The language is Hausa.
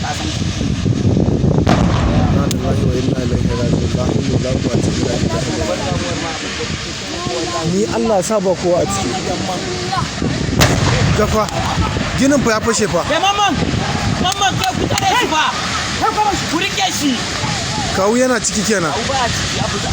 ka san ni Allah sa ba kowa a ciki gafa ginin fa ya fashe fa mamman kai ku tare shi fa ku rike shi kawu yana ciki kenan ba a ciki ya fita